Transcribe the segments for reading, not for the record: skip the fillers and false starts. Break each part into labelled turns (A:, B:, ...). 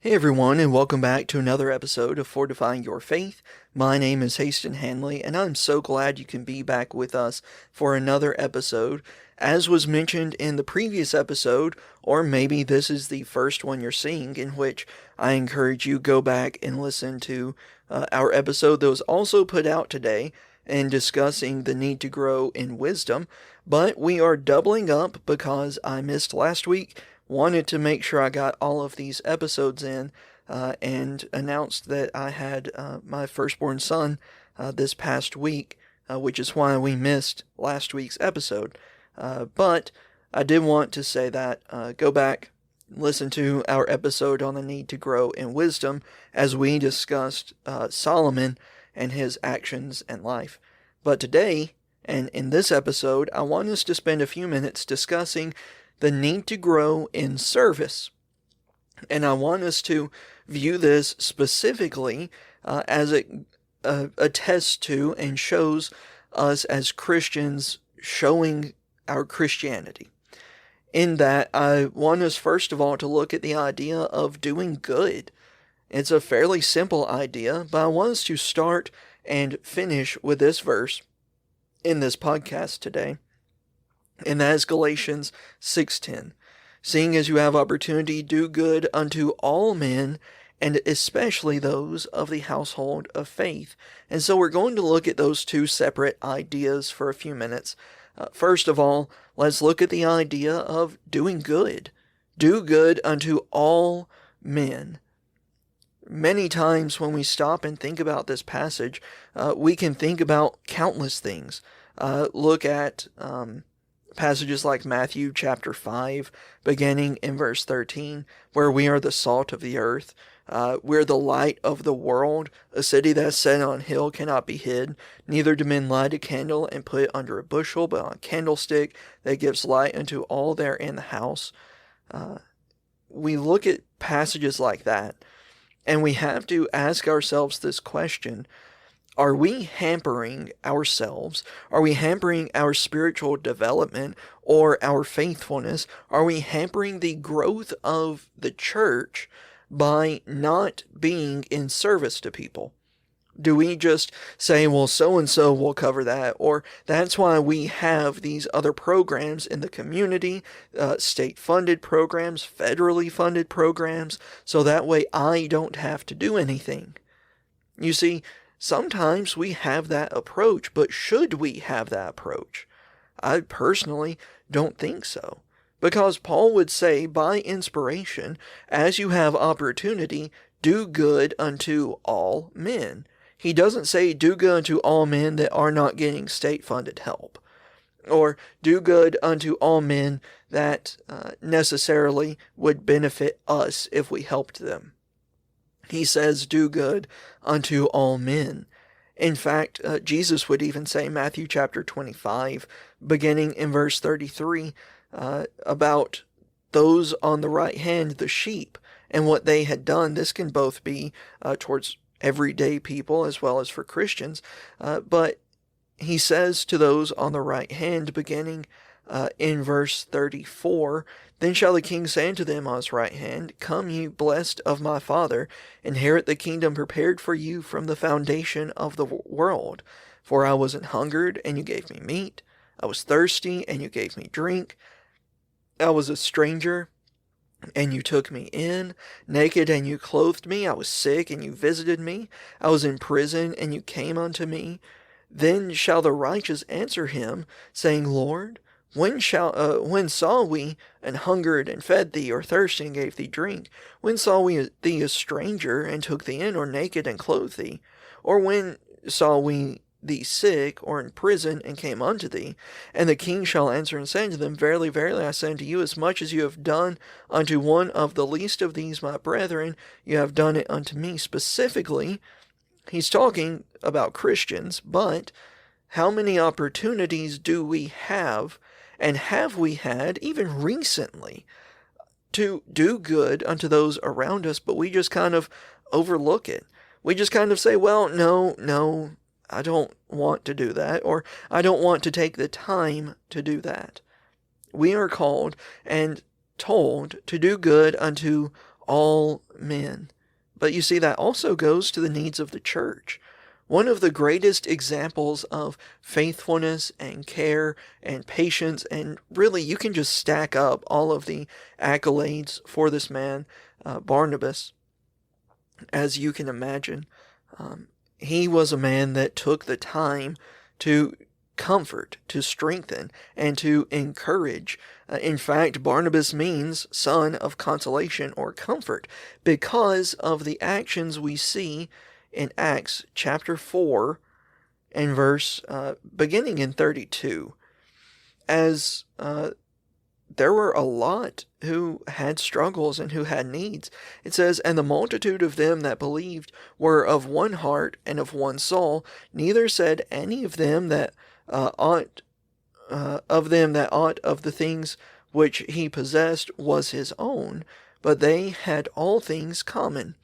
A: Hey everyone, and welcome back to another episode of Fortifying Your Faith. My name is Haston Hanley, and I'm so glad you can be back with us for another episode. As was mentioned in the previous episode, or maybe this is the first one you're seeing, in which I encourage you go back and listen to our episode that was also put out today and discussing the need to grow in wisdom. But we are doubling up because I missed last week. Wanted to make sure I got all of these episodes in and announced that I had my firstborn son this past week, which is why we missed last week's episode. But I did want to say that go back, listen to our episode on the need to grow in wisdom as we discussed Solomon and his actions and life. But today, and in this episode, I want us to spend a few minutes discussing the need to grow in service. And I want us to view this specifically as it attests to and shows us as Christians showing our Christianity. In that, I want us first of all to look at the idea of doing good. It's a fairly simple idea, but I want us to start and finish with this verse in this podcast today. And that is Galatians 6:10. Seeing as you have opportunity, do good unto all men, and especially those of the household of faith. And so we're going to look at those two separate ideas for a few minutes. First of all, let's look at the idea of doing good. Do good unto all men. Many times when we stop and think about this passage, we can think about countless things. Look at passages like Matthew chapter 5, beginning in verse 13, where we are the salt of the earth. We're the light of the world. A city that is set on a hill cannot be hid. Neither do men light a candle and put it under a bushel, but on a candlestick that gives light unto all that are in the house. We look at passages like that, and we have to ask ourselves this question: are we hampering ourselves? Are we hampering our spiritual development or our faithfulness? Are we hampering the growth of the church by not being in service to people? Do we just say, well, so-and-so will cover that, or that's why we have these other programs in the community, state-funded programs, federally funded programs, so that way I don't have to do anything? You see, sometimes we have that approach, but should we have that approach? I personally don't think so. Because Paul would say, by inspiration, as you have opportunity, do good unto all men. He doesn't say do good unto all men that are not getting state-funded help. Or do good unto all men that necessarily would benefit us if we helped them. He says, do good unto all men. In fact, Jesus would even say, Matthew chapter 25, beginning in verse 33, about those on the right hand, the sheep, and what they had done. This can both be towards everyday people as well as for Christians. But he says to those on the right hand, beginning in verse 34, then shall the king say unto them on his right hand, come ye blessed of my Father, inherit the kingdom prepared for you from the foundation of the world. For I was an hungered, and you gave me meat. I was thirsty, and you gave me drink. I was a stranger, and you took me in. Naked, and you clothed me. I was sick, and you visited me. I was in prison, and you came unto me. Then shall the righteous answer him, saying, Lord, when saw we an hungered and fed thee, or thirsty and gave thee drink? When saw we thee a stranger and took thee in, or naked and clothed thee? Or when saw we thee sick, or in prison, and came unto thee? And the king shall answer and say unto them, Verily, verily, I say unto you, as much as you have done unto one of the least of these my brethren, you have done it unto me. Specifically, he's talking about Christians, but how many opportunities do we have, and have we had, even recently, to do good unto those around us, but we just kind of overlook it? We just kind of say, well, no, I don't want to do that, or I don't want to take the time to do that. We are called and told to do good unto all men. But you see, that also goes to the needs of the church. One of the greatest examples of faithfulness and care and patience, and really you can just stack up all of the accolades for this man, Barnabas, as you can imagine. He was a man that took the time to comfort, to strengthen, and to encourage. In fact, Barnabas means son of consolation or comfort because of the actions we see in Acts chapter 4 and verse beginning in 32. As there were a lot who had struggles and who had needs. It says, "And the multitude of them that believed were of one heart and of one soul. Neither said any of them that aught of the things which he possessed was his own, but they had all things common.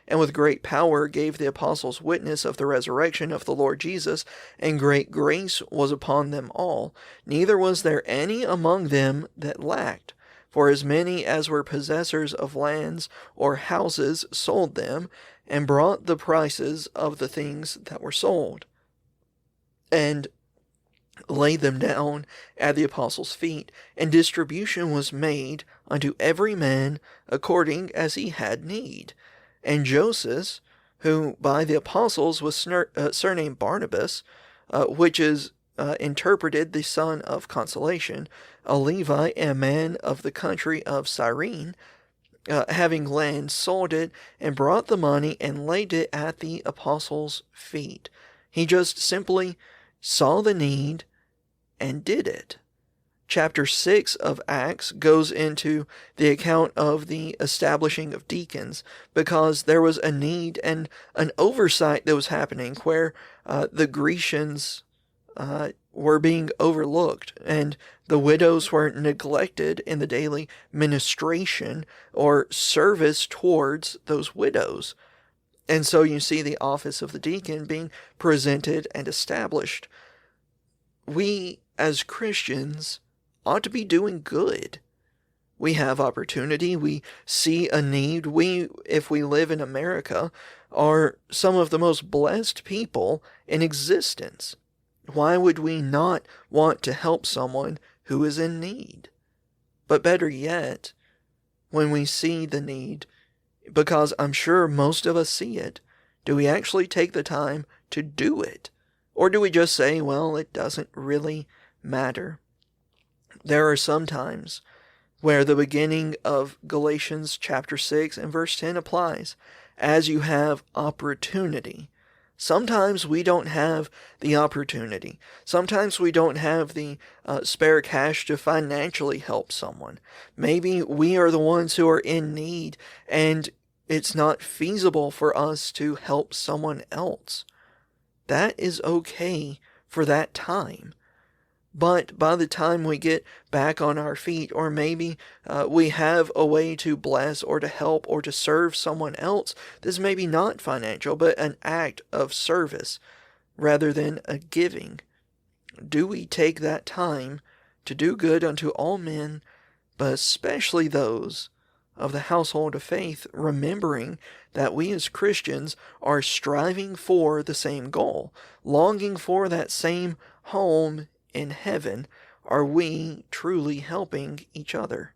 A: And with great power gave the apostles witness of the resurrection of the Lord Jesus, and great grace was upon them all. Neither was there any among them that lacked. For as many as were possessors of lands or houses sold them, and brought the prices of the things that were sold, and laid them down at the apostles' feet, and distribution was made unto every man according as he had need. And Joseph, who by the apostles was surnamed Barnabas, which is interpreted the son of consolation, a Levite and a man of the country of Cyrene, having land, sold it, and brought the money and laid it at the apostles' feet." He just simply saw the need and did it. Chapter 6 of Acts goes into the account of the establishing of deacons, because there was a need and an oversight that was happening where the Grecians were being overlooked, and the widows were neglected in the daily ministration or service towards those widows. And so you see the office of the deacon being presented and established. We, as Christians, ought to be doing good. We have opportunity. We see a need. We, if we live in America, are some of the most blessed people in existence. Why would we not want to help someone who is in need? But better yet, when we see the need, because I'm sure most of us see it, do we actually take the time to do it? Or do we just say, well, it doesn't really matter? There are some times where the beginning of Galatians chapter 6 and verse 10 applies, as you have opportunity. Sometimes we don't have the opportunity. Sometimes we don't have the spare cash to financially help someone. Maybe we are the ones who are in need, and it's not feasible for us to help someone else. That is okay for that time. But by the time we get back on our feet, or maybe we have a way to bless or to help or to serve someone else, this may be not financial, but an act of service rather than a giving. Do we take that time to do good unto all men, but especially those of the household of faith, remembering that we as Christians are striving for the same goal, longing for that same home in heaven? Are we truly helping each other?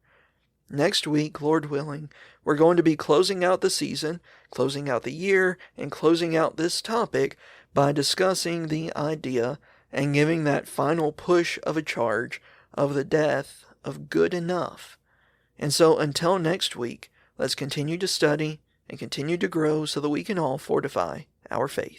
A: Next week, Lord willing, we're going to be closing out the season, closing out the year, and closing out this topic by discussing the idea and giving that final push of a charge of the death of good enough. And so until next week, let's continue to study and continue to grow so that we can all fortify our faith.